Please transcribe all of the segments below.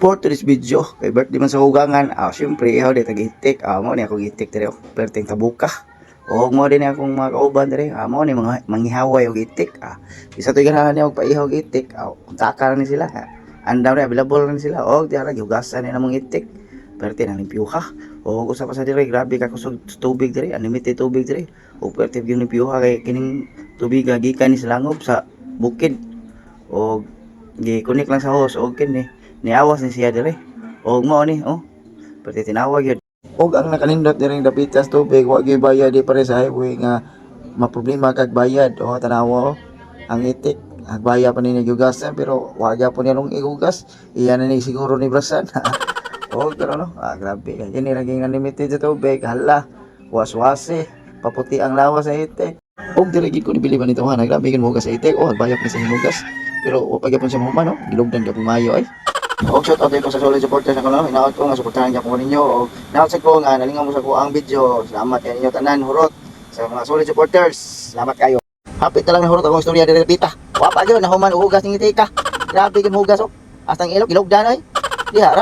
For today's video, kay birthday man sa hugangan, syempre, ihaw di tag-itik, mo ni ako gitik dire, perting tabuka. O mo din akong mga kauban dire, mo ni mga manghihaway og itik. Isa to ganahan niya og paihaw og itik, kontakan ni sila. Andaw na available ni sila, og diara gihugasan ni namong itik. Perte nang limpyuha. O usa pa sa dire, grabe ka kusog tubig dire, unlimited tubig dire. O perte gyud limpyuha kay kining tubig gikan ni silangob sa bukid. O gi-connect lang sa hose og kini niawas ni siya dire. Og mao ni, pwede tinawag yun. Og ang nakanindot diring dapitas tubig, wa gyud bayad di pare sa highway nga maproblema kag bayad. Tanawa ang itik, agbaya pa ni giugasan pero wa gyud po nilong igugas. Iyan na ni siguro ni brasan. Pero grabe. Kini ra gyud unlimited sa tubig, hala. Waswase, paputi ang lawas sa itik. Og dire gid ko nibili man nito ha, grabe gyud mo sa itik. Agbayap ni sa hinugas. Pero wa pa gyud siya mahuman, gilugdan gyud mayo ay. Shout out ko sa solid supporters na ko, hinaot ko nga suportahan niya ko ninyo, o hinaot ko nga nalingaw mo sa ko ang video. Salamat kayo ninyo tanan, hurot sa mga solid supporters. Salamat kayo. Hapit na lang na hurot akong istorya dire pita. Wa pa gyud nahuman ugas ning itika. Grabe gyud hugas Astang ilog gilugdan ay. Diha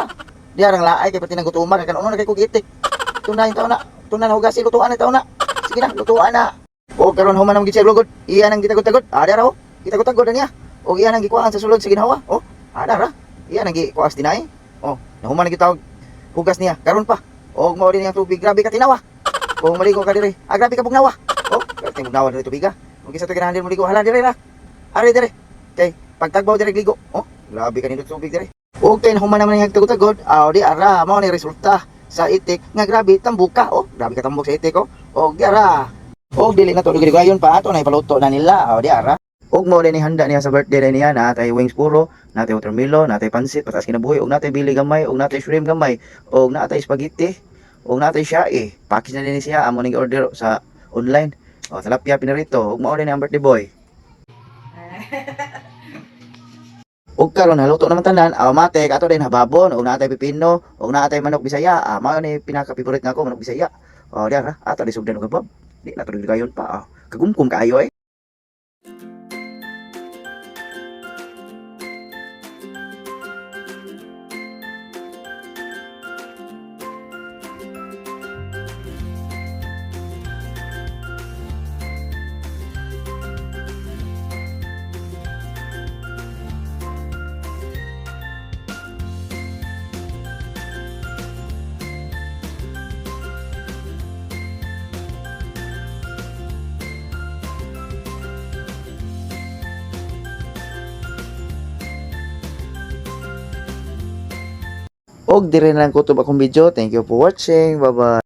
rang laay kay pati nang gutuman kay kanon na kay kog itik. Tunahin taw na. Tunan hugas lutuan na taw na. Sige na, lutuan na. O karon human ang gitsay lugod. Iya nang gitagod-tagod. Ada ra Gitagod-tagod niya. O iya nang gikuan sa sulod sa ginhawa. Ada ra. Iya nang gikuas dinay. Nahuman nang gitawag hugas niya. Karon pa. Og mao din ang tubig, grabe ka tinawa. Kung maligo ka dire, grabe ka bugnawa. Grabe bugnawa dire tubig. Kung isa to ganahan din maligo, hala dire ra. Ari dire. Kay pagtagbaw dire ligo. Grabe ka nindot tubig dire. Og kay nahuman naman ang tagod-tagod, di ara mao ni resulta sa itik nga grabe tambuka. Grabe ka tambok sa itik Og di ara. Og dili na to ligayon pa ato na ipaluto na nila. Di ara. Og mo din ihanda niya sa birthday niya, natay wings puro, natay watermelon, natay pansit patas kinabuhi, og natay bili gamay, og natay shrimp gamay, og natay spaghetti, og natay siya package na din siya amo ning order sa online. Tilapia pinarito, og mao din ang birthday boy. Og karon haluto naman tanan, matek ato din hababon, og natay pipino, og natay manok Bisaya. Mao ni pinaka favorite nga ko, manok Bisaya. Diara ato di sugdan og habab. Di na to ligayon pa. Kagumkum kaayo Og dire na lang kutob akong video. Thank you for watching. Bye bye.